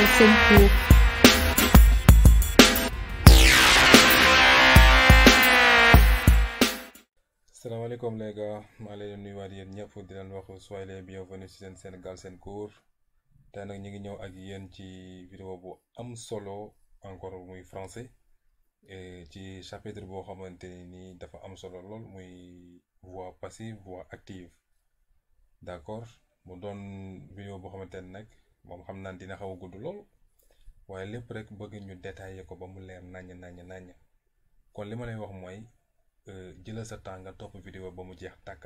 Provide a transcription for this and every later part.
seen cours. Salaamaaleykum les gars, maa leen di nuyuwaat yéen ñëpp di leen wax soyez les bienvenus ci seen Sénégal seen cours. tey nag ñu ngi ñëw ak yéen ci vidéo bu am solo encore muy français ci chapitre boo xamante ni dafa am solo lool muy voix passive voix active. d'accord mu doon vidéo boo xamante ne nag moom xam naa dina xaw a gudd lool waaye lépp rek bëgg ñu détailler ko ba mu leer naññ kon li ma lay wax mooy jëlal sa temps nga topp vidéo ba mu jeex tàkk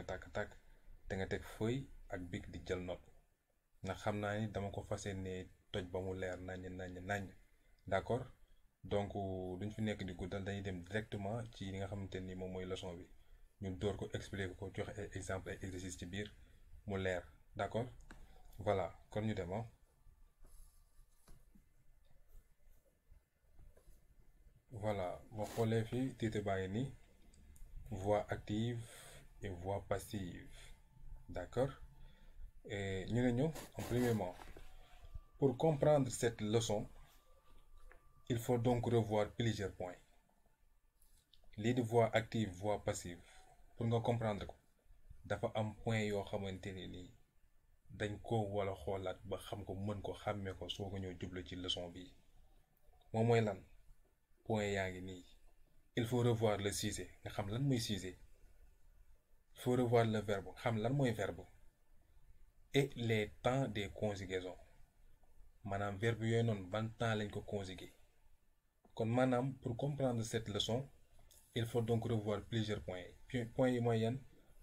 te nga teg feuille ak bic di jël note ndax xam naa ni dama ko fas yéene toj ba mu leer naññ d'accord donc duñ fi nekk di guddal dañuy dem directement ci li nga xamante ni moom mooy leçon bi ñu door ko expliquer ko joxe ay exemple ay exercice ci biir mu leer d'accord voilà kon ñu dem voilà boo xoolee fii titre baa ngi nii voix active et voix passive. D'accord? Et nous, premièrement, pour comprendre cette leçon, il faut donc revoir plusieurs points. Les de voix active, voix passive. Pour nga comprendre ko, dafa am point yoo xamante ni dañ ko wala xoolaat ba xam ko mën ko xàmmee ko soo ko ñëw jublu ci leçon bi. Moom mooy lan? Point yaa ngi nii. Il faut revoir le sujet nga xam lan mooy sujet. Il faut revoir le verbe xam lan mooy verbe et les temps des conjugaisons maanaam verbe yooyu noonu ban temps lañ ko conjuguer kon maanaam pour comprendre cette leçon il faut donc revoir plusieurs points points yi mooy yan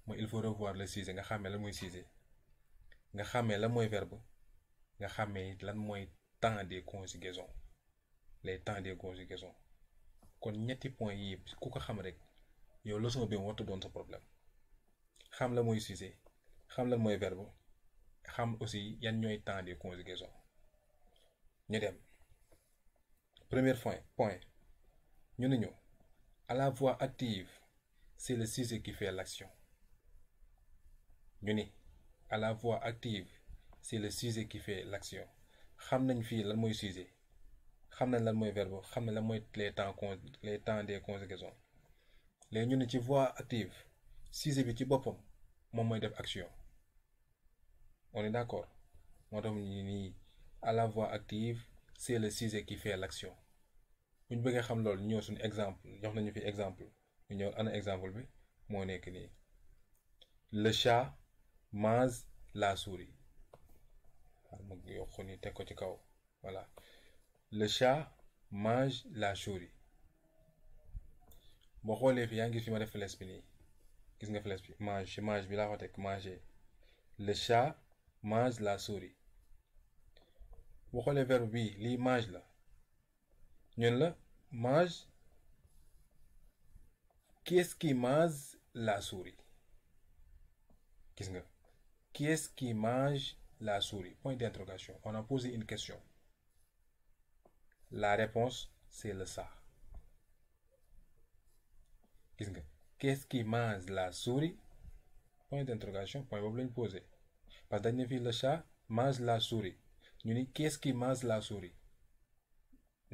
mooy il faut revoir le sujet nga xàmmee lan mooy sujet nga xàmmee lan mooy verbe nga xàmmee lan mooy temps des conjugaisons les temps des conjugaisons kon ñetti points yi ku ko xam rek yow leçon bi warut doon sa problème xam la mooy sujet xam lan mooy verbe xam aussi yan ñooy temps des conjugaisons ñu dem premier point ñu ne ñu à la voix active c'est le sujet qui fait l'action ñu ni à la voix active c'est le sujet qui fait l'action xam nañ fii lan mooy sujet xam nañ lan mooy verbe xam nañ lan mooy les temps des conjugaisons léegi ñu ne ci voix active sujet bi ci boppam moom mooy def action on est d'accord moo tax ñu nii à la voix active c'est le sujet qui fait l'action bu ñu bëggee xam loolu ñu ñëw suñu exemple jox nañu fi exemple ñu ñëw ana exemple bi moo nekk nii le chat mange la souris ma yokk ni teg ko ci kaw voilà le chat mange la souris boo xoolee fi yaa ngi gis fi ma def flèche bi nii gis nga flèche bi mange bi laa ko teg manger le chat mange la souris boo xoolee verbe bi lii mange la ñun la mange qu'est-ce qui mange la souris gis nga qu'est-ce qui mange la souris point d'interrogation on a posé une question la réponse c'est le chat gis nga qu'est-ce qui mange la souris point d'interrogation point boobu lañ posé parce que dañ ne fii le chat mange la souris ñu ni qu'est-ce qui mange la souris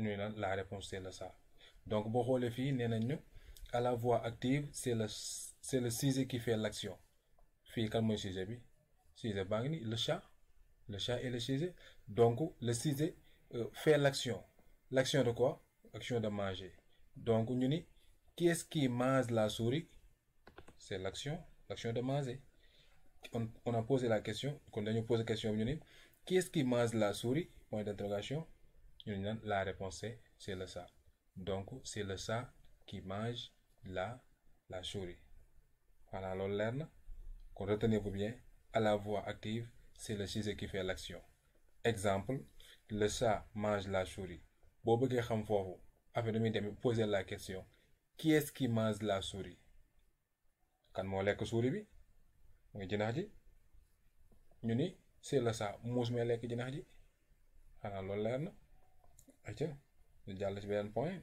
ñu ne la réponse c'est le chat donc boo xoolee fii nee nañ ñu à la voix active c'est le sujet qui fait l'action fii kan mooy sujet bi sujet baa ngi ni le chat est le sujet donc le sujet fait l'action de quoi action de manger donc ñu ni qu'est-ce qui mange la souris c'est l'action de manger on a posé la question kon dañu posé question bi ñu ni qu'est-ce qui mange la souris point d'interrogation ñu ne la réponse c'est le chat donc c'est le chat qui mange la souris voilà loolu leer na kon retenez-vous bien à la voix active c'est le sujet qui fait l'action exemple le chat mange la souris boo bëggee xam foofu affaire damuy dem poser la question qui est-ce qui mange la souris kan moo lekk souris bi mooy jinax ji ñu ni c'est le chat muus mee lekk jinax ji xanaa loolu leer na acca ñu jàll ci beneen point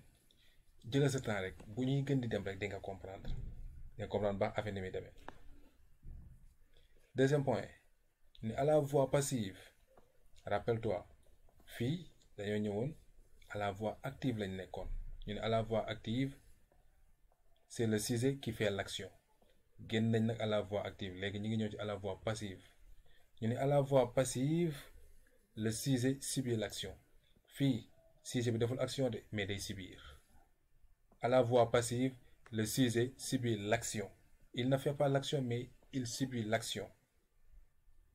jëlal sa temps rek bu ñuy gën di dem rek di nga comprendre baax affaire ni muy demee deuxième point ni à la voix passive rappelle-toi fii dañoo ñëwoon à la voie active lañ nekkoon ñu ne à la voie active c'est le sujet qui fait l'action génn nañ nag à la voie active léegi ñu ngi ñëw ci à la voie passive ñu ne à la voie passive le sujet subit l'action fii sujet bi deful action de mais day subir à la voie passive le sujet subit l'action il ne fait pas l'action mais il subit l'action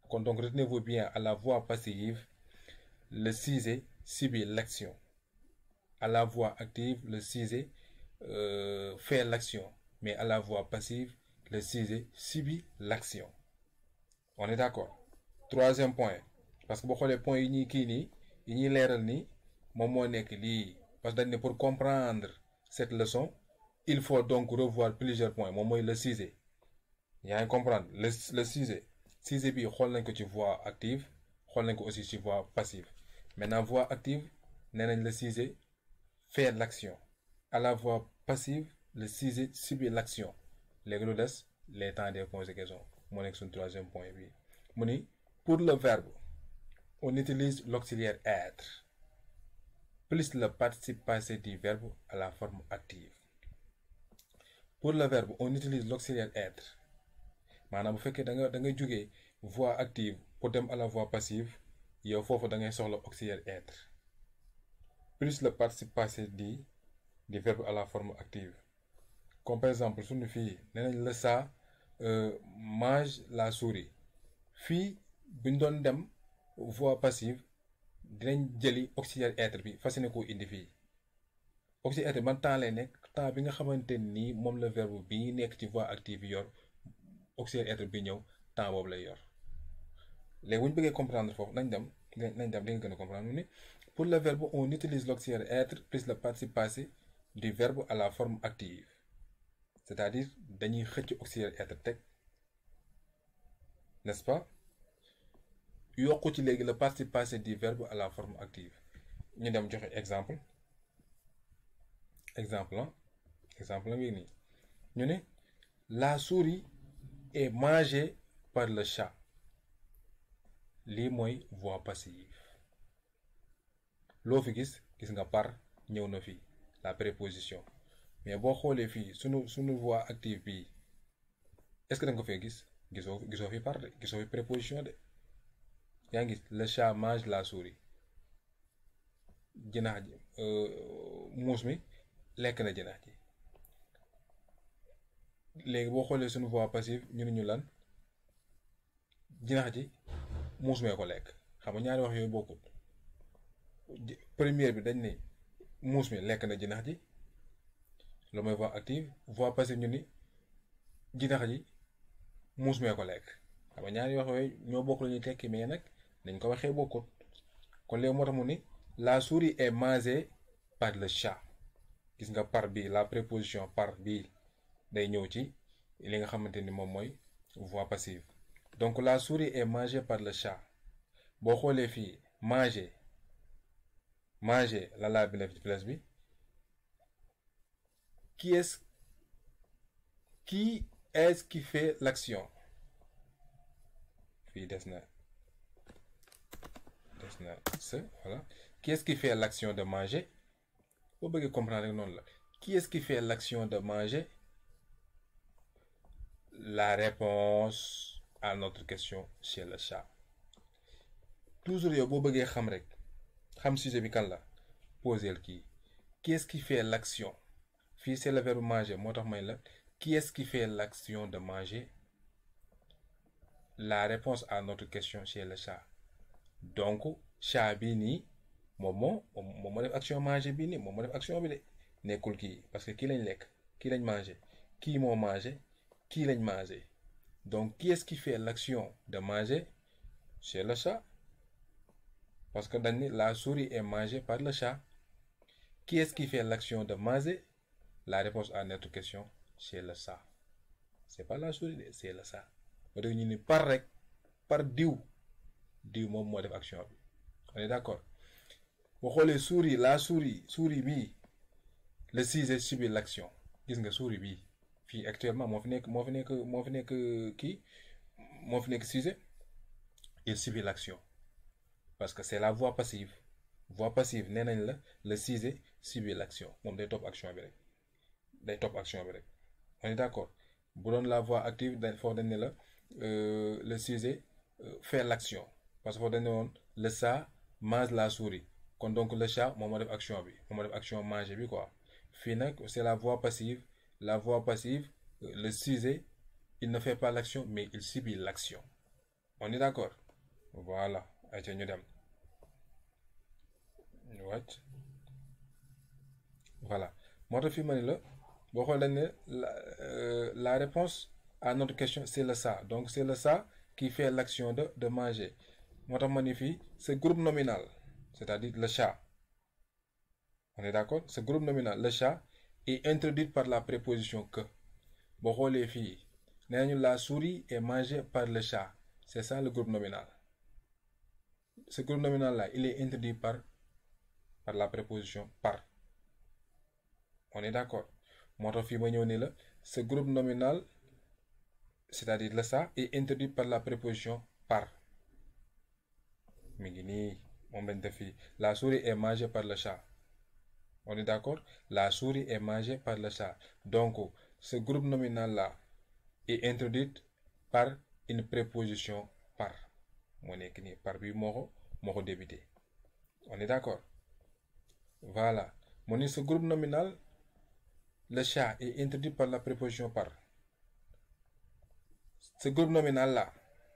kon donc retenez-vous bien à la voie passive le sujet subit l'action à la voie active le sujet fait l'action mais à la voie passive le sujet subit l'action on est d'accord troisième point parce que boo xoolee point yi ñuy kii nii yi ñuy leeral nii moom moo nekk lii parce que dañ ne pour comprendre cette leçon il faut donc revoir plusieurs points moom mooy le sujet yaa ngi comprendre le sujet bi xool nañ ko ci voie active xool nañ ko aussi ci voie passive maintenant voie active nee nañ le sujet fait l'action à la voie passive le sujet subit l'action léegi lu des les temps des conjugaisons moo nekk suñu troisième point bi mu ni pour le verbe on utilise l'auxiliaire être plus le participe passé du verbe à la forme active pour le verbe on utilise l'auxiliaire être maanaam bu fekkee da nga jógee voie active pour dem à la voie passive yow foofu da ngay soxla auxiliaire être plus le participe passé du verbe à la forme active comme par exemple suñu fii nee nañ le chat mange la souris fii buñ doon dem voie passive dinañ jëli auxiliaire être bi fas yéene koo indi fii auxiliaire être ban temps lay nekk temps bi nga xamante nii moom la verbe bii nekk ci voie active yor auxiliaire être bi ñëw temps boobu lay yor léegi bu ñu bëggee comprendre foofu nañ dem di nga gën a comprendre ni pour le verbe on utilise l'auxiliaire être plus le participe passé du verbe à la forme active c'est-à-dire dañuy xëcc auxiliaire être teg n'est-ce pas yokku ci léegi le participe passé du verbe à la forme active ñu dem joxe exemple la ngi nii ñu ne la souris est mangée par le chat lii mooy voie passive loo fi gis nga par ñëw na fii la préposition mais boo xoolee fii sunu voie active bii est-ce que da nga ko fee gis gisoo fi par de gisoo fi préposition de yaa ngi gis le chat mange la souris jinax ji muus mi lekk na jinax ji léegi boo xoolee sunu voie passive ñu ne ñu lan jinax ji muus mee ko lekk xam nga ñaari wax yooyu bokkul première bi dañ ne muus mi lekk na jinax ji loolu mooy voie active voie passive ñu ni jinax ji muus mee ko lekk xam nga ñaari wax yooyu ñoo bokk la ñuy tekki mais nag nañ ko waxee bokkut kon léegi moo tax mu ni la souris est mangée par le chat gis nga par bii la préposition par bii day ñëw ci li nga xamante ni moom mooy voie passive donc la souris est mangée par le chat boo xoolee fii manger la bi def ci place bi qui est-ce qui fait l'action fii des na voilà qui est-ce qui fait l'action de manger boo bëggee comprendre rek noonu la qui est-ce qui fait l'action de manger la réponse à notre question c'est le chat toujours yow boo bëggee xam rek xam sujet bi kan la poser kii qui est-ce qui fait l'action fii c'est le verbe manger moo tax may la qui est-ce qui fait l'action de manger la réponse à notre question c'est le chat donc chat bii nii moom moo def action manger bii nii moom moo def action bi de nekkul kii parce que kii lañ lekk kii lañ manger kii moo manger kii lañ manger donc qui est-ce qui fait l'action de manger c'est le chat parce que dañ ni la souris est mangée par le chat qui est-ce qui fait l'action de manger la réponse à notre question c'est le chat c'est pas la souris de c'est le chat ba dégg ñu ni par rek par diw moom moo def action bi on est d'accord boo xoolee souris bii le sujet subit l'action gis nga souris bii fii actuellement moo fi nekk sujet il subit l'action parce que c'est la voie passive voie passive nee nañ la le sujet subit l'action moom day topp action bi rek day topp action bi rek on est d'accord bu doon la voie active dañ foofu dañ ne la le sujet fait l'action parce que foofu dañ ne woon le chat mange la souris kon donc le chat moom moo def action bi moom moo def action manger bi quoi fii nag c'est la voie passive le sujet il ne fait pas l'action mais il subit l'action on est d'accord voilà ayca ñu dem ñu wàcc voilà moo tax fii ma ne la boo xoolee dañ ne la réponse à notre question c'est le chat donc c'est le chat qui fait l'action de manger moo tax ma ni fii ce groupe nominal c'est-à-dire le chat on est d'accord ce groupe nominal le chat est introduit par la préposition que boo xoolee fii nee nañu la souris est mangée par le chat c'est ça le groupe nominal ce groupe nominal là il est introduit par la préposition par on est d'accord moo tax fii ma ñëw ni la ce groupe nominal c'est-à-dire le chat est introduit par la préposition par mi ngi nii moom lañ def fii la souris est mangée par le chat on est d'accord la souris est mangée par le chat donc ce groupe nominal là est introduit par une préposition par moo nekk nii par bi moo ko débuté on est d'accord voilà mu ni ce groupe nominal le chat est introduit par la préposition par ce groupe nominal là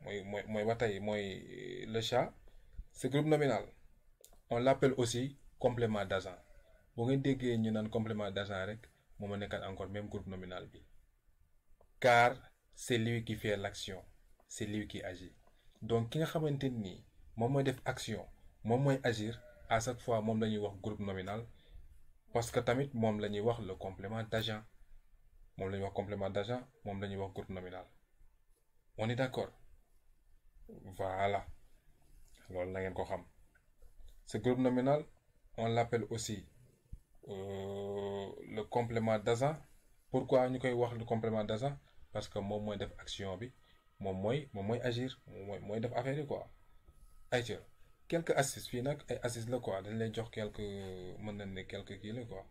mooy ba tey mooy le chat ce groupe nominal on l'appelle aussi complément d'agent boo ngeen déggee ñu naan complément d'agent rek moo ma nekkat encore même groupe nominal bi car c'est lui qui fait l'action c'est lui qui agit donc ki nga xamante nii moom mooy def action moom mooy agir à chaque fois moom la ñuy wax groupe nominal parce que tamit moom la ñuy wax le complément d'agent moom la ñuy wax complément d'agent moom la ñuy wax groupe nominal on est d'accord voilà loolu na ngeen ko xam ce groupe nominal on l'appelle aussi le complément d'agent pourquoi ñu koy wax le complément d'agent parce que moom mooy def action bi moom mooy agir mooy def affaire yi quoi ayca quelques astuces fii nag ay astuces la quoi dañ lay jox quelques mën nañ ne quelques kii la quoi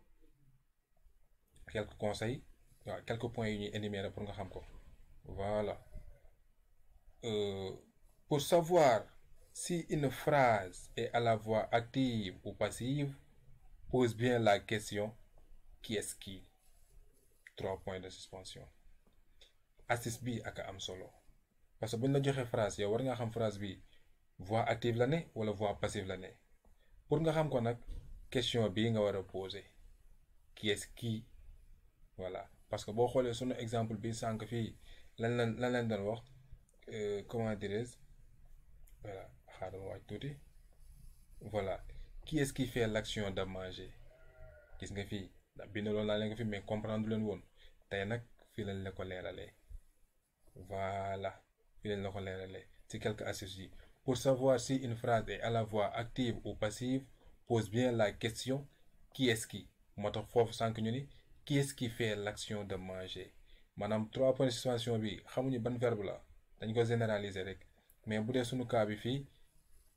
quelques conseils waaw quelques points yu ñuy énumérer pour nga xam ko voilà pour savoir si une phrase est à la voix active ou passive pose bien la question qui est-ce qui 3 points de suspension astuce bi ak am solo parce que buñ la joxee phrase yow war nga xam phrase bi voix active la ne wala voix passive la ne pour nga xam ko nag question bii nga war a poser qui est-ce qui voilà parce que boo xoolee sunu exemple bi sànq fii lan leen doon wax comment dirais-je voilà xaaral ma wàcc tuuti voilà qui est-ce qui fait l'action de manger gis nga fii ndax bind loolu naa leen ko fi mais comprendre leen woon tey nag fii lañ la ko leeralee voilà fii lañ la ko leeralee ci quelques astuces yi pour savoir si une phrase est à la voix active ou passive pose bien la question qui est-ce qui moo tax foofu sànq ñu ni qui est-ce qui fait l'action de manger maanaam 3 points de suspension bi xamuñu ban verbe la dañ ko généraliser rek mais bu dee sunu cas bi fii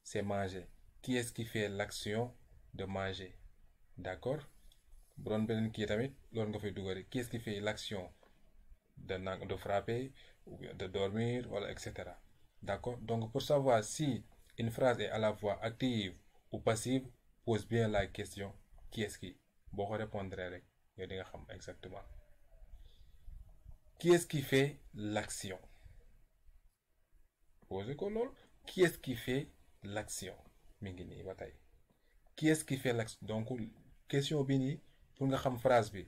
c'est manger qui est-ce qui fait l'action de manger d'accord bu doon beneen kii tamit loolu nga fay dugal qui est-ce qui fait l'action de frapper ou bien de dormir voilà etc. D'accord donc pour savoir si une phrase est à la voix active ou passive pose bien la question qui est-ce qui boo ko répondre rek yow di nga xam exactement qui est-ce qui fait l'action posez ko lool qui est-ce qui fait l'action mi ngi nii ba tey qui est-ce qui fait l'action donc question bi nii pour nga xam phrase bi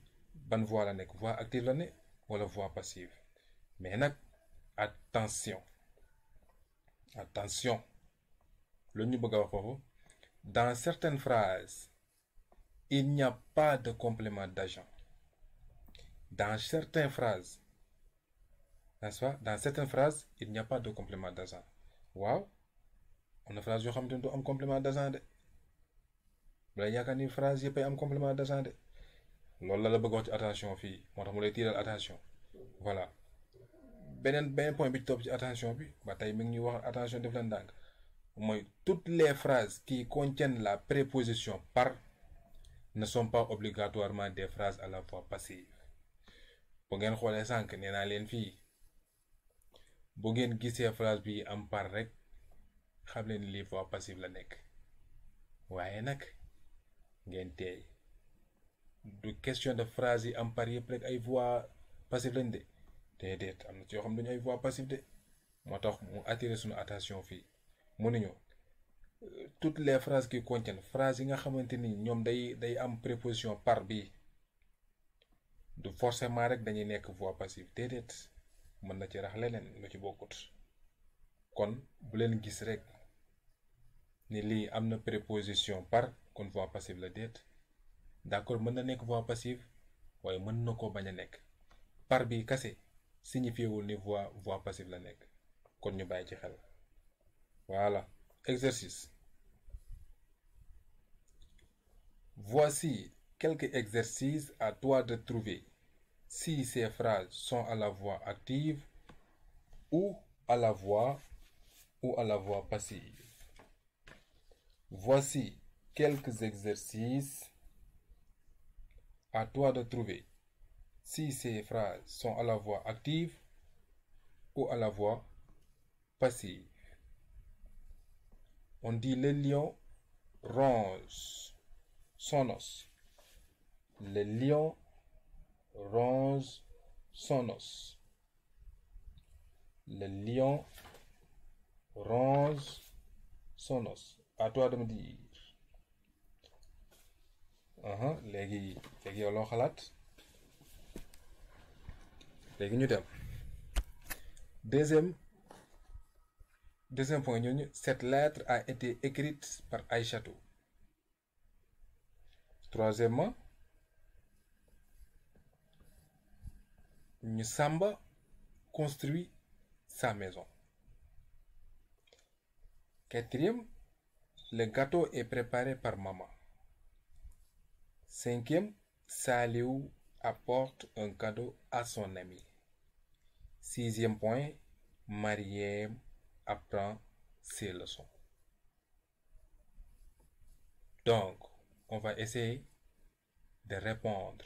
ban voix la nekk voix active la ne wala voix passive mais nag attention lu ñu bëgg a wax foofu dans certaines phrases il n'y a pas de complément d'agent dans certaines phrases n'est-ce pas dans certaines phrases il n'y a pas de complément d'agent waaw am na phrase yoo xam ne du am complément d'agent de bala yaakaar ni phrase yëpp ay am complément d'agent de loolu la bëgg wax ci attention fii moo tax mu lay tiiral attention voilà beneen point bi ci topp ci attention bi ba tey mi ngi ñuy wax attention def leen ndànk toutes les phrases qui contiennent la préposition par ne sont pas obligatoirement des phrases à la voix passive. bu ngeen xoolee sànq nee naa leen fii bu ngeen gisee phrase bi am par rek xam leen lii voix passive la nekk waaye nag ngeen teey du question de phrase yi am par yëpp rek ay voix passive lañ de déedéet am na ci yoo xam ne dañu ay voix passive de moo tax mu attirer suñu attention fii mu nañu toutes les phrases qui contiennent phrases yi nga xamante ni ñoom day am préposition par bi du forcément rek dañuy nekk voix passive déedéet mën na ci rax leneen lu ci bokkut kon bu leen gis rek ni lii am na préposition par kon voix passive la déet d'accord mën na nekk voix passive waaye mën na ko bañ a nekk par bi kase signifié wul ni voix passive la nekk kon ñu bàyyi ci xel voilà exercice. Voici quelques exercices à toi de trouver si ces phrases sont à la voix active ou à la voix passive. Voici quelques exercices à toi de trouver si ces phrases sont à la voix active ou à la voix passive. On dit le lion ronge son os. Le lion ronge son os. Le lion ronge son os. À toi de me dire. léegi yow loo xalaat léegi ñu dem deuxième point ñooñu cette lettre a été écrite par Aïchatou. Troisièmement ñu Samba construit sa maison. Quatrième, le gâteau est préparé par maman. Cinquième, Saliou apporte un cadeau à son ami. Sixième point, Mariem apprend ses leçons. Donc, on va essayer de répondre.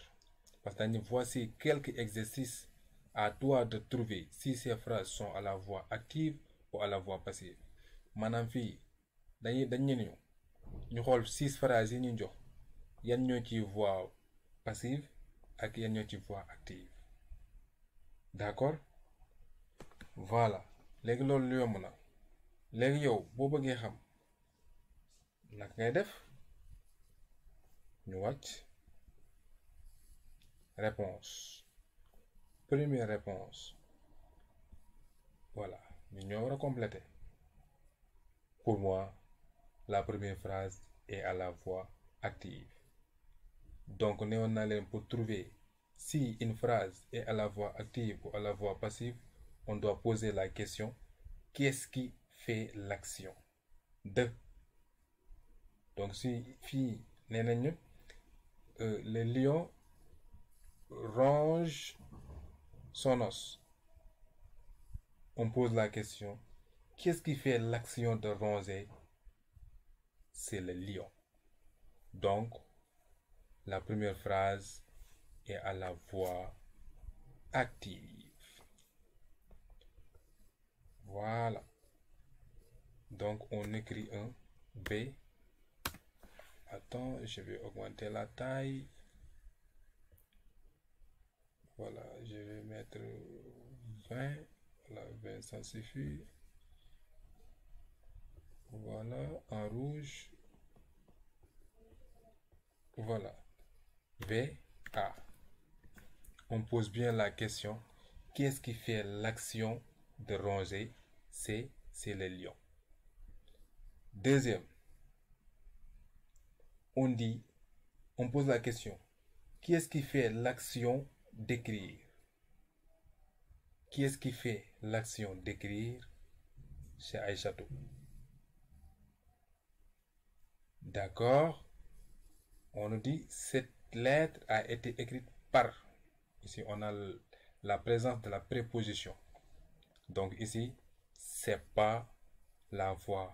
Parce que voici quelques exercices à toi de trouver si ces phrases sont à la voix active ou à la voix passive. Maanaam fii dañu ñu xool 6 phrases yi ñu jox yan ñoo ci voix passive ak yan ñoo ci voix active. D'accord? Voilà léegi loolu lu yomb na léegi yow boo bëggee xam naka ngay def ñu wàcc réponse première réponse voilà ñu ñoo war a compléter. Pour moi la première phrase est à la voix active. Donc néewoon naa leen pour trouver si une phrase est à la voix active ou à la voix passive on doit poser la question qu'est-ce qui fait l'action de. Donc si fii nee nañu le lion ronge son os, on pose la question qu'est-ce qui fait l'action de ronger? C'est le lion. Donc la première phrase est à la voix active. Voilà. Donc on écrit un B. Attends, je vais augmenter la taille. Voilà, je vais mettre 20. Voilà, 20, ça suffit. Voilà, en rouge. Voilà. VA. On pose bien la question. Qu'est-ce qui fait l'action de ronger? C'est le lion. Deuxième. On pose la question. Qu'est-ce qui fait l'action d'écrire? Qui est-ce qui fait l'action d'écrire? C'est Aïchatou. D'accord. On nous dit cette lettre a été écrite par. Ici, on a la présence de la préposition. Donc ici, c'est pas la voix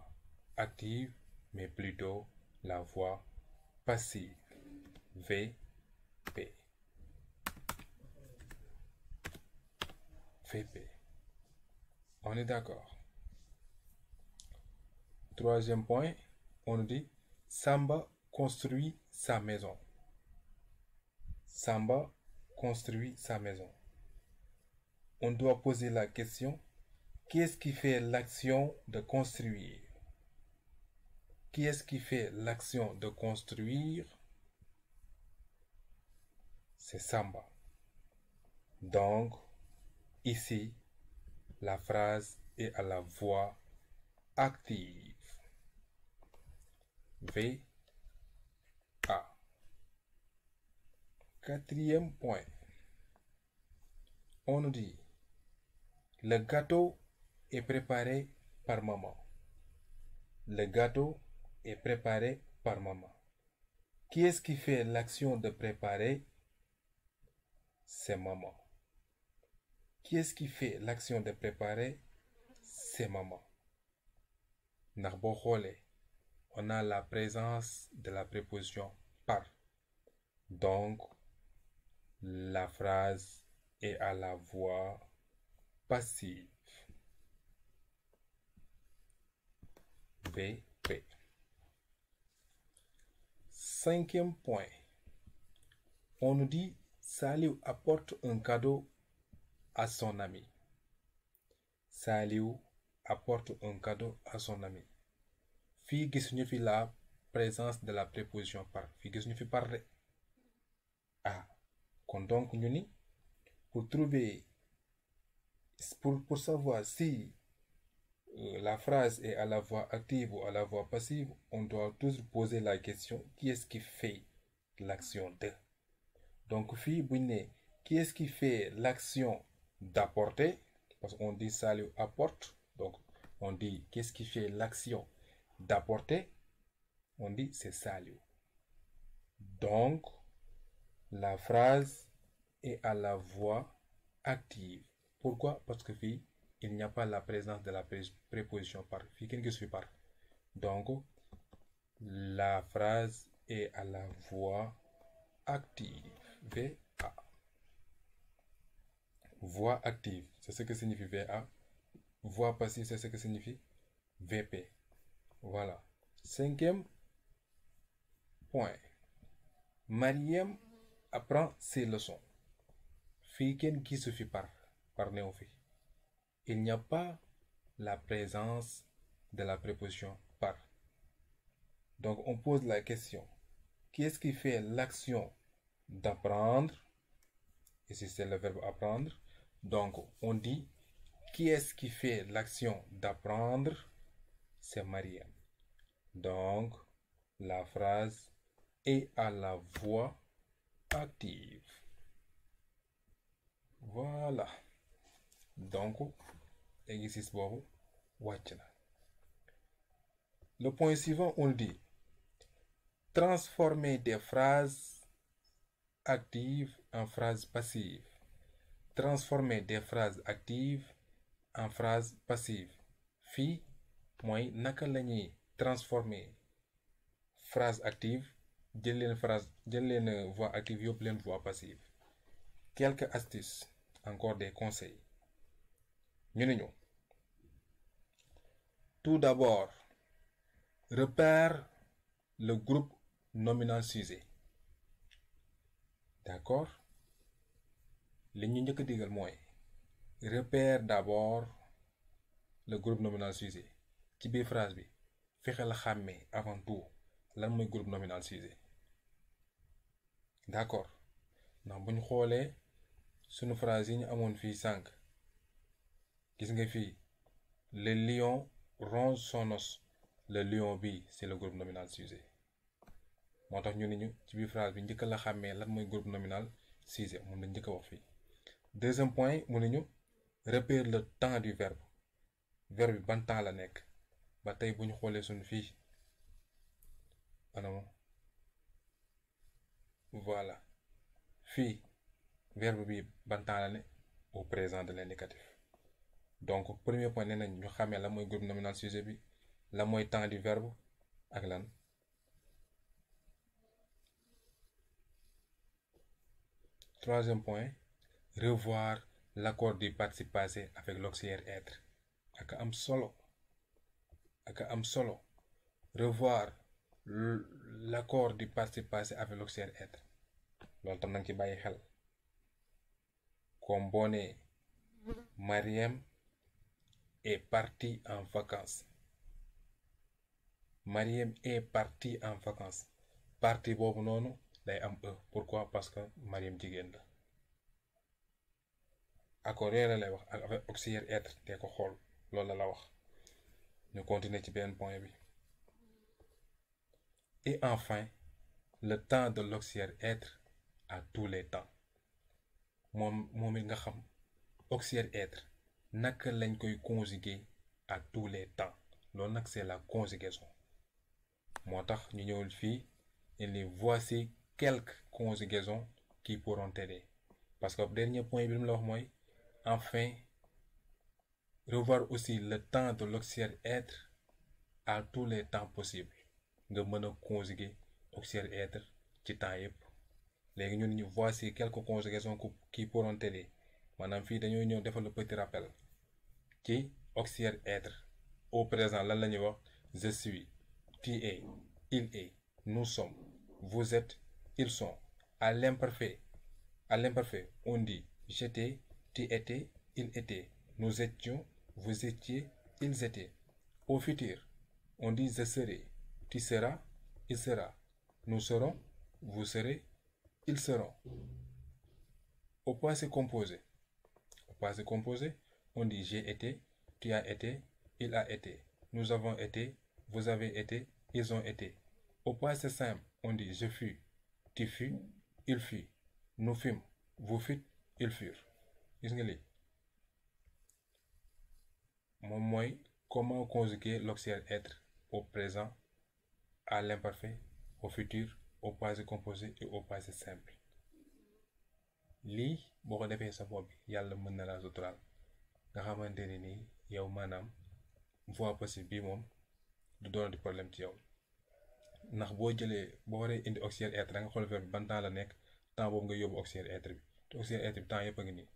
active, mais plutôt la voix passive. VP. VP. On est d'accord. Troisième point, on nous dit Samba construit sa maison. Samba construit sa maison. On doit poser la question, qu'est-ce qui fait l'action de construire? Qui est-ce qui fait l'action de construire? C'est Samba. Donc, ici, la phrase est à la voix active. V. A. Quatrième point. On nous dit, le gâteau est préparé par maman. Le gâteau est préparé par maman. Qui est-ce qui fait l'action de préparer? C'est maman. Qui est-ce qui fait l'action de préparer? C'est maman. Ndax boo xoolee, on a la présence de la préposition par. Donc, la phrase est à la voix passive. VP. Cinquième point. On nous dit Saliou apporte un cadeau à son ami. Saliou apporte un cadeau à son ami. Fii gisuñu fi la présence de la préposition par. Fii gisuñu fi par de. Ah, kon donc ñu ni pour trouver, pour savoir si la phrase est à la voix active ou à la voix passive, on doit toujours poser la question, qui est-ce qui fait l'action de? Donc, fii buñ ne, qui est-ce qui fait l'action d'apporter? Parce qu'on dit Saliou apporte, donc on dit qu'est-ce qui fait l'action d'apporter? On dit c'est Saliou. Donc, la phrase est à la voix active. Pourquoi? Parce que fii, il n'y a pas la présence de la préposition par. Fii kenn gisu fi par. Donc, la phrase est à la voix active. VA. Voix active, c'est ce que signifie VA. Voix passive, c'est ce que signifie VP. Voilà. Cinquième point. Mariam apprend ses leçons. Fii kenn gisu fi par néew fi. Il n'y a pas la présence de la préposition par. Donc, on pose la question, qu'est-ce qui fait l'action d'apprendre? Ici, c'est le verbe apprendre. Donc, on dit, qui est-ce qui fait l'action d'apprendre? C'est Mariam. Donc, la phrase est à la voix active. Voilà. Donc, exercice boobu wàcc na. Le point suivant, on dit transformer des phrases actives en phrases passives. Transformer des phrases actives en phrases passives. Fii mooy naka la ñuy transformer phrase active, jël leen voix active yóbbu leen voix passive. Quelques astuces, encore des conseils. Ñu ne ñu tout d'abord, repère le groupe nominal sujet. D'accord? Li ñu njëkk a digal mooy repère d'abord le groupe nominal sujet. Ci biir phrase bi fexe la xàmmee avant tout lan mooy groupe nominal sujet. D'accord? ndax bu ñu xoolee sunu phrase yi ñu amoon fii sànq, gis nga fii le lion ronge son os. Le lion bi c'est le groupe nominal sujet. moo tax ñu ne ñu ci biir phrase bi njëkk la xàmmee lan mooy groupe nominal sujet moom lañ njëkk a wax fii. Deuxième point mu ne ñu repère le temps du verbe. Verbe bi ban temps la nekk. ba tey bu ñu xoolee suñu fii anam voilà fii verbe bi ban temps la ne au présent de l'indicatif. Donc premier point nee nañ ñu xàmmee la mooy groupe nominal sujet bi. la mooy temps du verbe ak lan. Troisième point, revoir l'accord du participe passé avec l'auxiliaire être. ak am solo revoir l'accord du participe passé avec l'auxiliaire être loolu tam nanga ci bàyyi xel comme boo nee Mariam est partie en vacances. Mariam est partie en vacances. Partie boobu noonu day am e. Pourquoi? Parce que Mariam jigéen la. accord yooyu la lay wax ak avec auxiliaire être te ko xool loolu la wax. ñu continuer ci benn point bi. Et enfin le temps de l'auxiliaire être à tous les temps. moom it nga xam auxiliaire être naka lañ koy conjuguer à tous les temps. loolu nag c'est la conjugaison. moo tax ñu ñëwul fii et voici quelques conjugaisons qui pourront t'aider. parce que dernier point bi mu la wax mooy enfin revoir aussi le temps de l'auxiliaire être à tous les temps possibles. nga mën a conjuguer auxiliaire être ci temps yëpp. léegi ñun ñu voici quelques conjugaisons qui pourront t'aider. maanaam fii dañoo ñëw defal le petit rappel ci auxiliaire être au présent lan la ñuy wax je suis, tu es, il est, nous sommes, vous êtes, ils sont. À l'imparfait on dit j'étais, tu étais, il était, nous étions, vous étiez, ils étaient. Au futur on dit je serai, tu seras, il sera, nous serons, vous serez, ils seront. Au passé composé on dit j'ai été, tu as été, il a été, nous avons été, vous avez été, ils ont été. Au passé simple on dit je fus, tu fus, il fut, nous fûmes, vous fûtes, ils furent. gis nga lii moom mooy comment conjuguer l'auxiliaire être au présent, à l'imparfait, au futur, au passé composé et au passé simple. lii boo ko defee sa bopp bi yàlla mën na laa suturaal nga xamante ne nii yow maanaam voie passive bii moom du doon di problème ci yow. ndax boo waree indi auxiliaire être da nga xool verbe bi ban temps la nekk, temps boobu nga yóbbu auxiliaire être bi te auxiliaire être bi temps yëpp a ngi nii.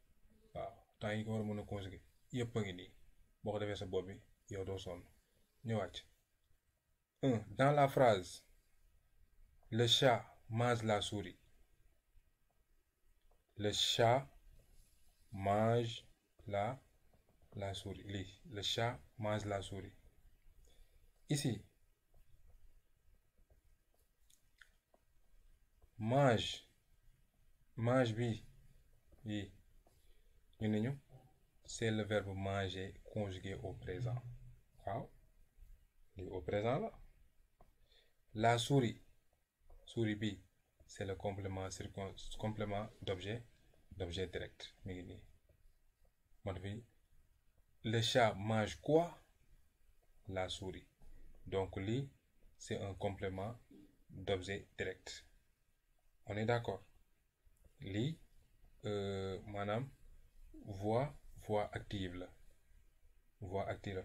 waaw temps yi ko war a mën a conjuguer yëpp a ngi nii boo ko defee sa bopp bi yow doo sonn. ñu wàcc. 1. Dans la phrase le chat mange la souris. Le chat mange la souris. Lii le chat mange la souris. Ici mange bi lii ñu ne ñu c'est le verbe manger conjugué au présent. waaw lii au présent la. La souris bi c'est le complément d'objet direct mi ngi nii. mat bi le chat mange quoi? La souris. Donc lii c'est un complément d'objet direct. On est d'accord? lii maanaam voix active la.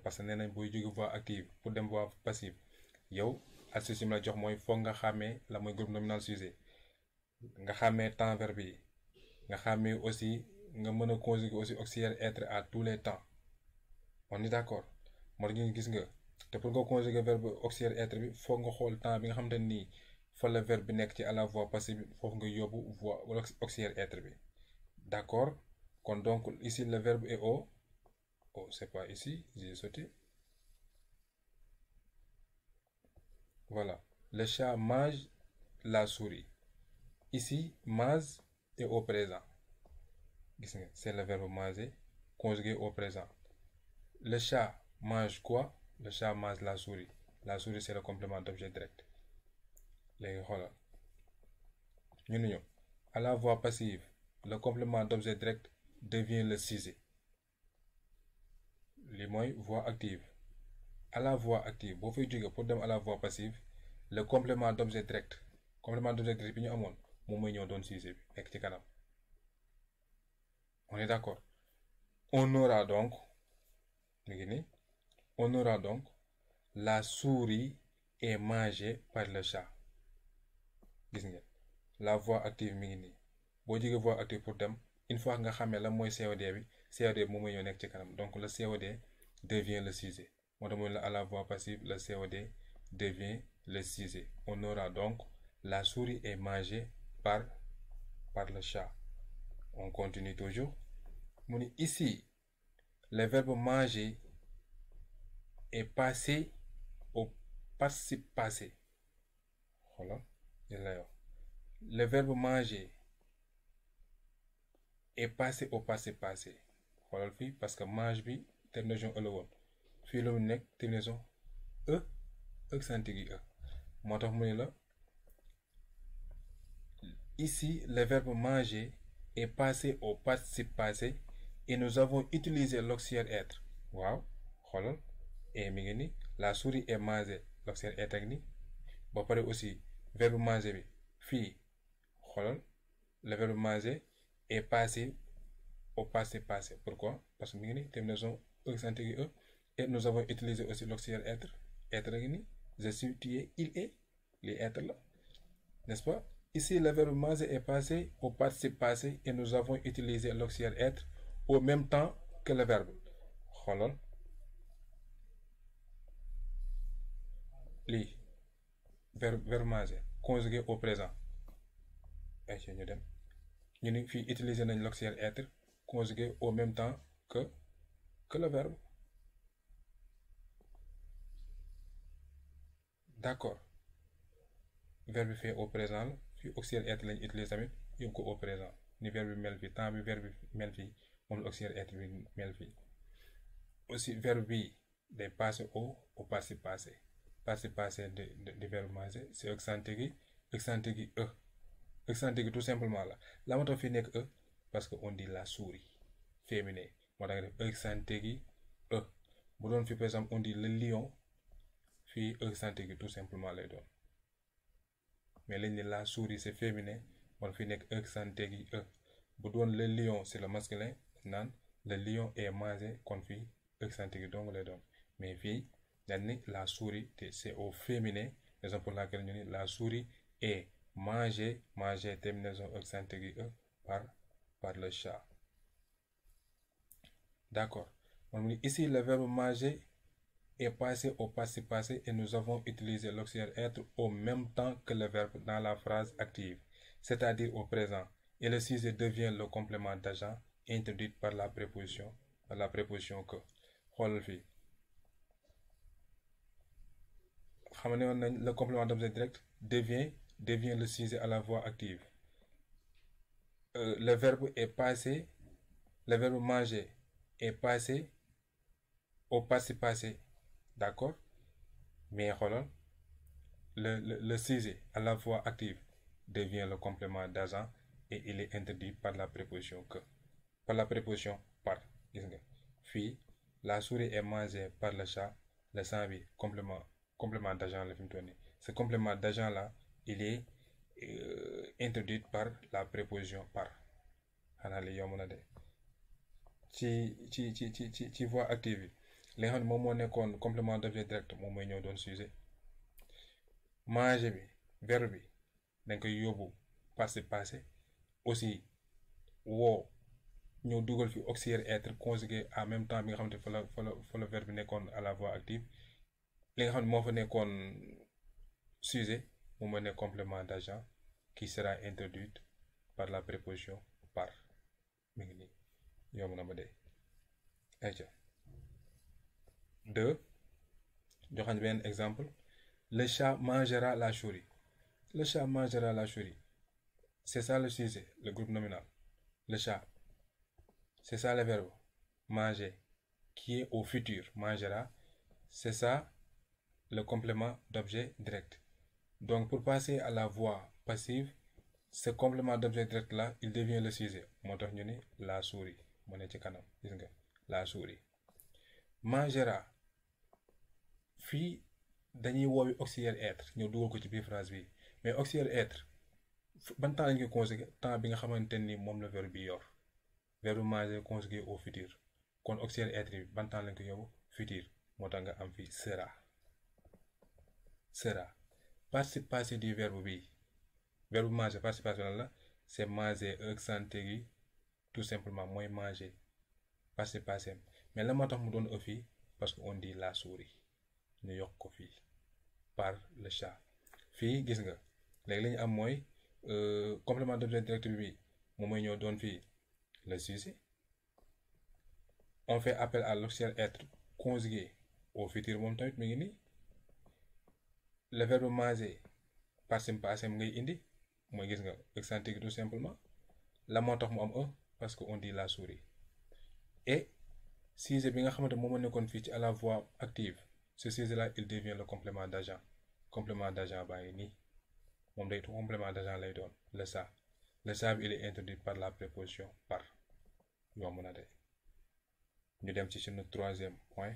parce que nee nañ booy jóge voix active pour dem voix passive yow astuce la jox mooy foog nga xàmmee la mooy groupe nominal sujet, nga xàmmee temps verbe yi, nga xàmmee aussi nga mën a conjuguer aussi auxiliaire être à tous les temps. On est d'accord? moo tax ñu gis nga te pour nga conjuguer verbe auxiliaire être bi foog nga xool temps bi nga xamante ne nii fa la verbe bi nekk ci à la voix passive foofu nga yóbbu voix auxiliaire être bi. D'accord? Kon donc ici le verbe est au c'est pas ici, j'ai sauté. Voilà, le chat mange la souris. Ici mange est au présent. Gis nga c'est le verbe manger conjugué au présent. Le chat mange quoi? Le chat mange la souris. La souris c'est le complément d'objet direct. Léegi xoolal ñu ne ñu à la voix passive le complément d'objet direct devient le sujet. li mooy voix active. À la voix active boo fay jógee pour dem à la voix passive le complément d'objet direct bi ñu amoon moom mooy ñëw doon sujet bi nekk ci kanam. On est d'accord? On aura donc mi ngi nii on aura donc la souris est mangée par le chat. Gis ngeen la voix active mi ngi nii boo jógee voix active pour dem une fois nga xamee la mooy COD bi COD bi moom mooy ñëw nekk ci kanam donc le COD devient le sujet moo tax mooy la à la voix passive le COD devient le sujet. On aura donc la souris est mangée par le chat. On continue toujours. Ici, le verbe manger est passé au participe passé. Voilà. Le verbe manger est passé au participe passé. Voilà, parce que mange bi terminaison e la woon fii la mu nekk terminaison e accent aigu e moo tax mu ne la ici le verbe manger est passé au participe passé et nous avons utilisé l'auxiliaire être. Waaw xoolal et mi ngi ni la souris est mangée l'auxiliaire être ak ni ba pare aussi verbe manger bi fii xoolal le verbe manger est passé au passé passé. Pourquoi? Parce que mi ngi ni terminaison accent aigu e et nous avons utilisé aussi l'auxiliaire être ak ni je suis, tu es, il est li être la, n'est-ce pas? Ici, le verbe manger est passé au participe passé et nous avons utilisé l'auxiliaire être au même temps que le verbe. Xoolal lii verbe manger conjugué au présent. ay ci ñu dem ñu ni fii utiliser nañ l'auxiliaire être conjugué au même temps que le verbe. D'accord. Verbe fait au présent la fii auxiliaire être lañ utiliser tamit yóbbu ko au présent ni verbe bi mel fii temps bi verbe bi mel fii moom la auxiliaire être bi mel fii. Aussi verbe bi day passer au participe passé. Participe passé de verbe manger c'est accent aigu e. Accent aigu tout simplement la moo tax fii nekk e parce que on dit la souris féminin moo tax nga def accent aigu e. Bu doon fii par exemple on dit le lion fii accent aigu tout simplement lay doon mais lañ ne la souris c'est féminin moo fii nekk accent aigu e. Bu doon le lion c'est le masculin naan le lion est mangé kon fii accent aigu donc lay doon mais fii dañ ni la souris c'est au féminin raison pour laquelle ñu ni la souris est mangée terminaison accent aigu e par le chat. D'accord. Ici le verbe manger est passé au participe passé et nous avons utilisé l'auxiliaire être au même temps que le verbe dans la phrase active, c'est-à-dire au présent, et le sujet devient le complément d'agent introduit par la préposition que. xoolal fii xam ne woon nañ le complément d'objet direct devient le sujet à la voix active. Le verbe est passé, le verbe manger est passé au participe passé. D'accord? Mais xoolal le sujet à la voix active devient le complément d'agent et il est introduit par la préposition que. Par la préposition par. Gis nga fii la souris est mangée par le chat le chat bi complément d'agent la fi mu toll nii ce complément d'agent là il est introduit par la préposition par. xanaa li yomb na de ci voix active bi li nga xam ne moom moo nekkoon complément d'objet direct moom mooy ñëw doon sujet. Manger bi verbe bi dañ koy yóbbu participe passé aussi woo ñëw dugal fi auxiliaire être conjugué en même temps bi nga xamante fa la verbe bi nekkoon à la voix active li nga xam ne moo fa nekkoon sujet moom mooy nekk complément d'agent qui sera introduit par la préposition par. mi ngi nii yomb na ma de ayca 2 joxañ benn exemple. Le chat mangera la souris. Le chat mangera la souris. C'est ça le sujet, le groupe nominal. Le chat. C'est ça le verbe. Manger. Qui est au futur. Mangera. C'est ça le complément d'objet direct. Donc pour passer à la voix passive, ce complément d'objet direct là, il devient le sujet. Moo tax ñu ni la souris. Mu ne ci kanam. Gis nga la souris. Mangera. Fii dañuy woowi auxiliaire être ñëw dugal ko ci biir phrase bi mais auxiliaire être ban temps lañ koy conjugué temps bi nga xamante ni moom la verbe bi yor verbe manger conjugué au futur kon auxiliaire être bi ban temps lañ ko yóbbu futur moo tax nga am fi sera. sera. Participe passé du verbe bi. Verbe manger, participe passé là, c'est manger, accent tout simplement, moi manger. Participe passé. Mais là, maintenant, on donne fii parce qu'on dit la souris. Ñu yokk ko fii par le chat. Fii gis nga léegi li ñu am mooy complément d'objet direct bi moom mooy ñëw doon fii le sujet. On fait appel à l'auxiliaire être conjugué au futur moom tamit mi ngi nii. Le verbe manger participe passé ngay indi mooy gis nga accent aigu tout simplement. La moo tax mu am parce que on dit la souris. Et sujet bi nga xamante moom moo nekkoon fii ci à la voix active. Ce sujet-là, il devient le complément d'agent. Complément d'agent baa ngi nii moom day complément d'agent lay doon le ça. Le ça il est introduit par la préposition par yomb na de. ñu dem ci suñu troisième point.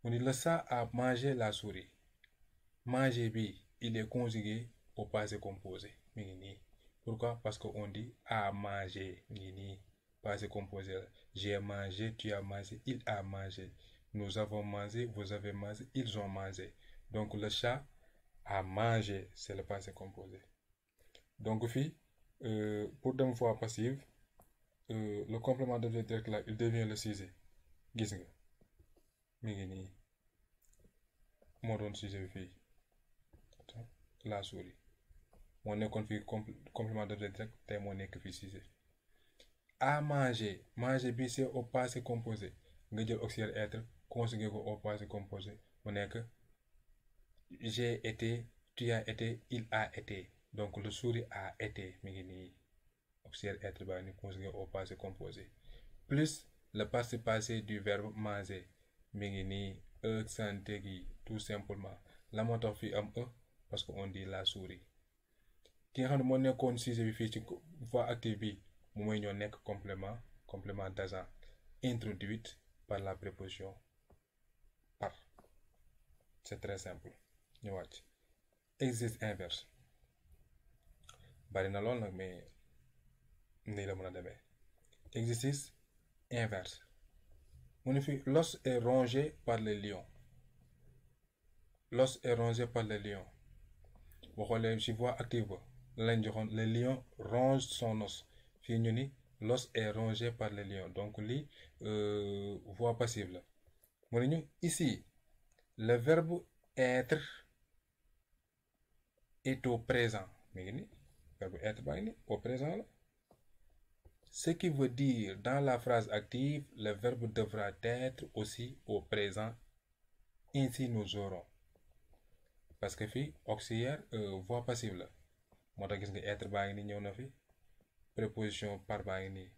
mu ni le ça a mangé la souris. Manger bi il est conjugué au passé composé mi ngi nii. Pourquoi? Parce que on dit a mangé mi ngi nii passé composé la. J'ai mangé, tu as mangé, il a mangé. Nous avons mangé, vous avez mangé, ils ont mangé. Donc le chat a mangé, c'est le passé composé. Donc fii pour dem voix passive le complément d'objet direct là il devient le sujet. Gis nga mi ngi nii moo doon sujet bi fii la souris moo nekkoon fii complément d'objet direct tey moo nekk fii sujet. A manger, manger bi c'est au passé composé nga jël auxiliaire être conjugué ko au passé composé mu nekk j'ai été, tu as été, il a été. Donc le souris a été mi ngi nii auxiliaire être baa ni conjugué au passé composé plus le participe passé du verbe manger mi ngi nii accent aigu tout simplement. La moo tax fii am parce que on dit la souris. ki nga xam ne moo nekkoon sujet bi fii ci voix active bi moom mooy ñoo nekk complément d'agent introduite par la préposition par. C'est très simple ñu wàcc. Exercice inverse bari na lool nag mais nii la mën a demee. Exercice inverse mu ne fi l'os est rongé par le lion. L'os est rongé par le lion boo xoolee ci voix active ba lañ joxoon le lion ronge son os. fii ñu ni l'os est rongé par le lion donc lii voix passive la. mu ne ñu ici le verbe être est au présent mi ngi ni verbe être baa ngi ni au présent la. Ce qui veut dire dans la phrase active le verbe devra être aussi au présent ainsi nous aurons. Parce que fii auxiliaire voix passive la moo tax gis nga être baa ngi ni ñëw na fi préposition par baa ngi nii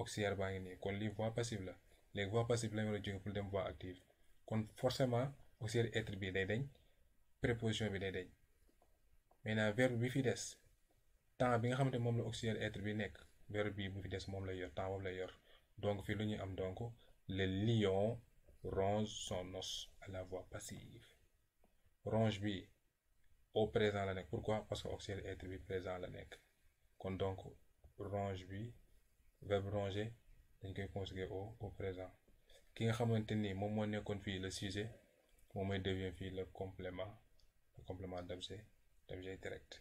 auxiliaire baa ngi nii kon lii voix passive la. léegi voix passive la ñu war a jóge pour dem voix active kon forcément auxiliaire être bi day dañ préposition bi day dañ. Maintenant verbe bi fi des temps bi nga xamante moom la auxiliaire être bi nekk verbe bi bu fi des moom lay yor temps boobu lay yor. Donc fii lu ñuy am donc le lion ronge son os à la voix passive. Ronge bi au présent la nekk pourquoi? Parce que auxiliaire être bi présent la nekk kon donc ronge bi verbe ronger dañ koy conjuguer au présent. ki nga xamante ni moom moo nekkoon fii le sujet moom mooy devient fii le complément d'objet direct.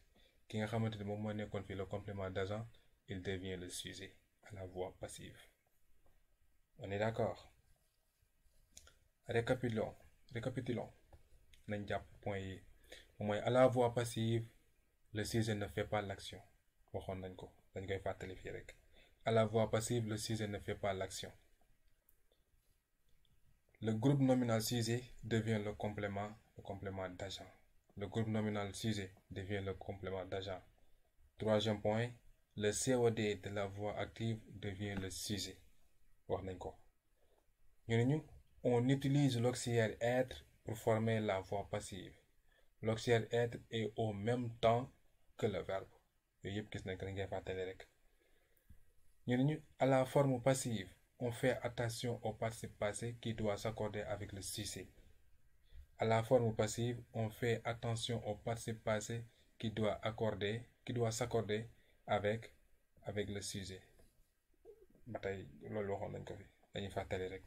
ki nga xamante ni moom moo nekkoon fii le complément d'agent il devient le sujet à la voix passive. On est d'accord? Récapitulons nañ jàpp point yi moom mooy à la voix passive le sujet ne fait pas l'action waxoon nañ ko dañ koy fàttali fii rek. À la voix passive le sujet ne fait pas l'action. Le groupe nominal sujet devient le complément d'agent. Le groupe nominal sujet devient le complément d'agent. Troisième point, le COD de la voix active devient le sujet. wax nañ ko on utilise l'auxiliaire être pour former la voix passive. L'auxiliaire être est au même temps que le verbe. yooyu yëpp gis nañ ko dañ koy fàttali rek. À la forme passive on fait attention au participe passé qui doit s'accorder avec le sujet. À la forme passive on fait attention au participe passé qui doit s'accorder avec le sujet. ba tey loolu waxoon nañ ko fi dañuy fàttali rek.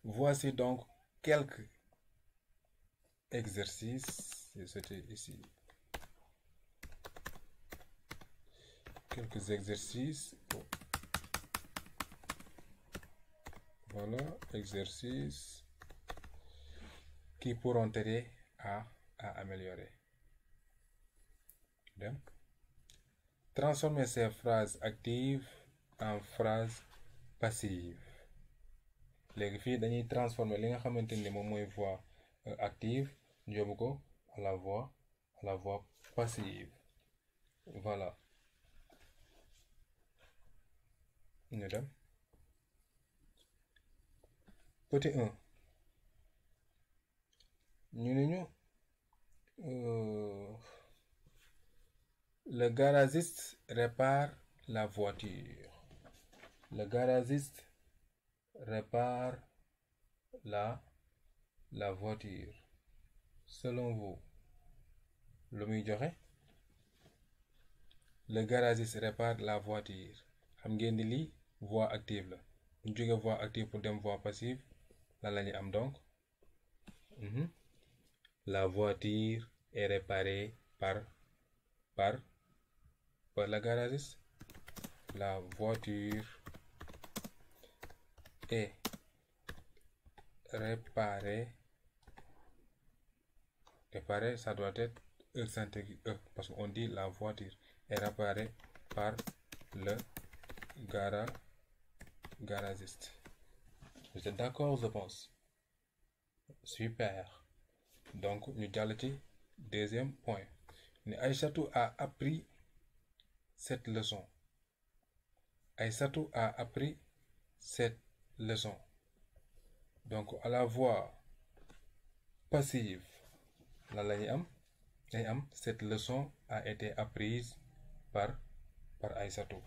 Voici donc quelques exercices, c'était ici quelques exercices. Voilà, exercices qui pourront t'aider à améliorer. Bien. Transformer ces phrases actives en phrases passives. léegi fii dañuy transformer li nga xamante ni moom mooy voix active ñu yóbbu ko à la voix passive. Voilà. ñu dem. Petit 1. ñu ne ñu le garagiste répare la voiture. Le garagiste répare la voiture. Selon vous, lu muy joxe. Le garagiste répare la voiture. xam ngeen ni lii voix active la bu ñu jógee voix active pour dem voix passive lan la ñuy am donc. La voiture est réparée par le garagiste. La voiture est réparée. Réparée, ça doit être accent aigu parce qu'on dit la voiture est réparée par le garagiste. Vous êtes d'accord, je pense? Super. Donc ñu jàll ci deuxième point. ni Aïssatou a appris cette leçon. Aïssatou a appris cette leçon. Donc à la voix passive lan la ñuy am dañuy am cette leçon a été apprise par Aïssatou.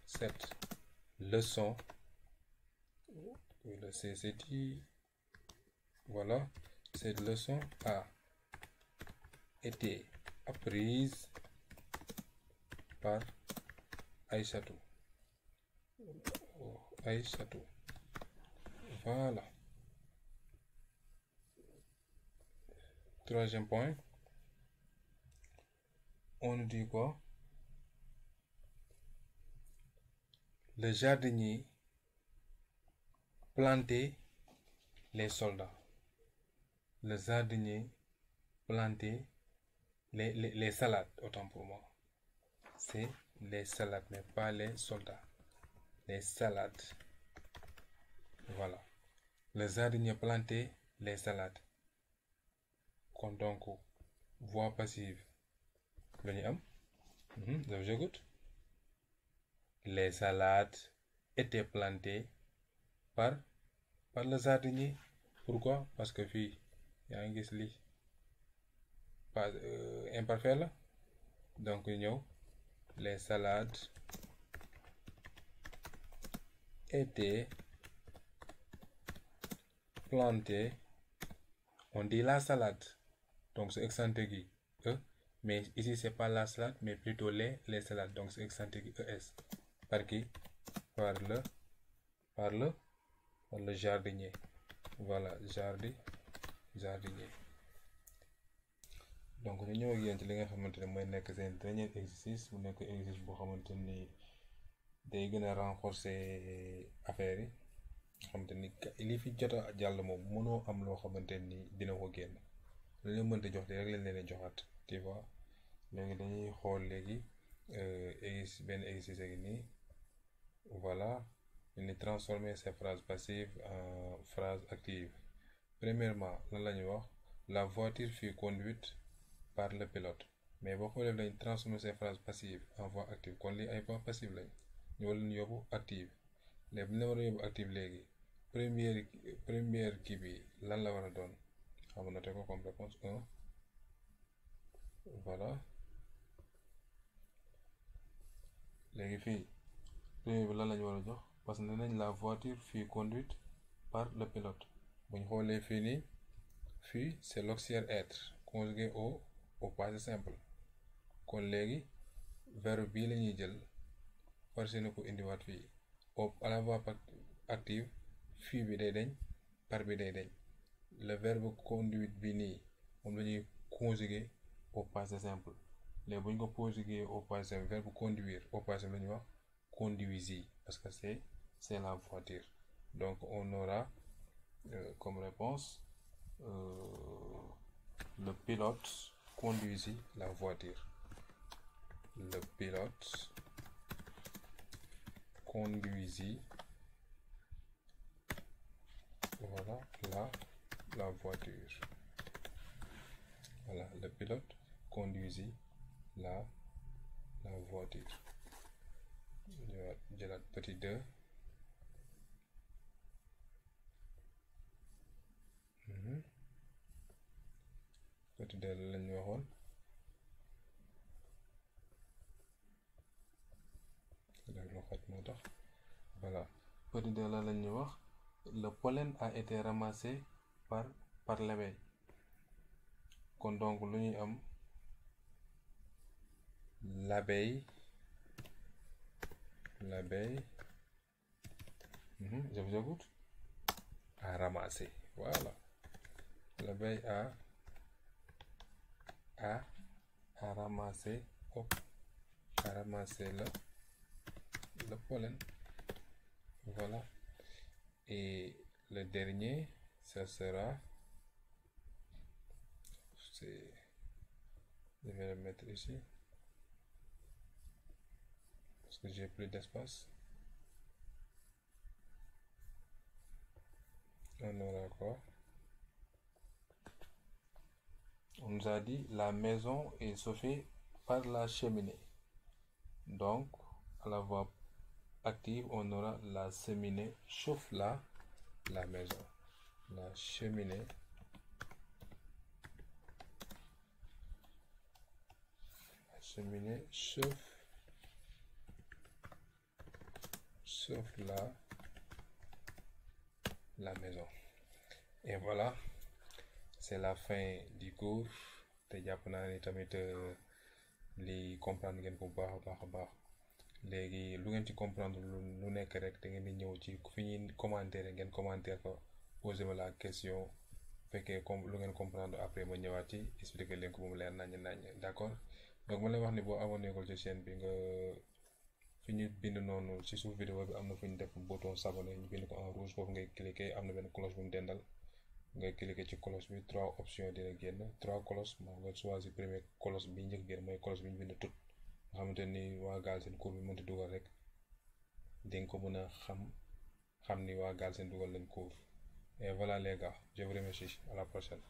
Cette leçon, le c'est dit, voilà, cette leçon a été apprise par Aïssatou. Aïssatou. Voilà. Troisième point. On nous dit quoi? Le jardinier plantait les soldats. Le jardinier plantait les salades, autant pour moi. C'est les salades, mais pas les soldats. Les salades. Voilà. Le jardinier plantait les salades. Donc, voix passive. J'écoute. Les salades étaient plantées par le jardinier. Pourquoi? Parce que fii yaa ngi gis lii pas imparfait la donc ñëw les salades étaient plantées. On dit la salade donc c'est accent aigu e, mais ici c'est pas la salade mais plutôt les salades donc c'est accent aigu es. Par qui? Par le jardinier. Voilà, jardinier. Donc ñu ñëw ak yéen ci li nga xamante ne mooy nekk seen dernier exercice mu nekk exercice boo xamante ni day gën a renforcer affaire yi nga xamante ni li fi jot a jàll moom mënoo am loo xamante ni dina ko génn lu leen mënta jox de rek leen leen joxaat tu vois. léegi dañuy xool léegi benn exercice ak nii. Voilà, ñu transformer ces phrases passives en phrases actives. Premièrement lan la ñuy wax la voiture fut conduite par le pilote mais boo xoolee dañ transformer ces phrases passives en voix active kon lii ay voix passive lañ ñu war leen yóbbu active léegi bu ñu la war a yóbbu active léegi première kii bi lan la war a doon xam nga noté ko comme réponse 1. Voilà léegi fii premier bi lan lañu war a jox parce que nee nañ la voiture fut conduite par le pilote bu ñu xoolee fii nii fii c'est l'auxiliaire être conjugué au passé simple kon léegi verbe bii la ñuy jël forcé na ko indiwaat fii à la voix active fii bi day dañ par bi day dañ le verbe conduite bi nii moom la ñuy conjuguer au passé simple léegi bu ñu ko conjuguer au passé simple verbe conduire au passé simple la ñuy wax conduisit parce que c'est la voiture. Donc on aura comme réponse le pilote conduisit la voiture. Le pilote conduisit, voilà, la voiture. Voilà, le pilote conduisit la voiture. J'ai la petit 2. Petit 2 la ñu waxoon. Voilà, petit 2 la ñu wax. Le pollen a été ramassé par l'abeille. Kon donc lu ñuy am l'abeille, je vous écoute, a ramassé. Voilà, l'abeille a ramassé, le pollen. Voilà. Et le dernier, ça sera, je vais le mettre ici parce que j'ai plus d'espace. On aura quoi? On nous a dit la maison est chauffée par la cheminée. Donc, à la voix active, on aura la cheminée chauffe la maison. La cheminée chauffe la maison. Et voilà, c'est la fin du cours. te jàpp naa ni tamit li comprendre ngeen ko bu baax a baax léegi lu ngeen ci comprendre lu nekk rek da ngeen di ñëw ci fi ñuy commentaire ngeen commentaire ko posé ma la question fekkee comme lu ngeen comprendre après ma ñëwaat ci expliquer leen ko bu mu leer naññ d'accord. Donc ma lay wax ni boo abonné ko ci chaîne bi nga fi ñu bind noonu ci suuf vidéo bi am na fu ñu def bouton s'abonner ñu bind ko en rouge foofu ngay cliquer am na benn cloche bu mu dendal ngay cliquer ci cloche bi 3 options dina génn 3 cloches moo nga choisir premier cloche bi njëkk génn mooy cloche bi ñu bind tout nga xamante ni waa Galsen cours bi mënti dugal rek di nga ko mën a xam ni waa Galsen dugal leen cours. Et voilà les gars, je vous remercie, à la prochaine.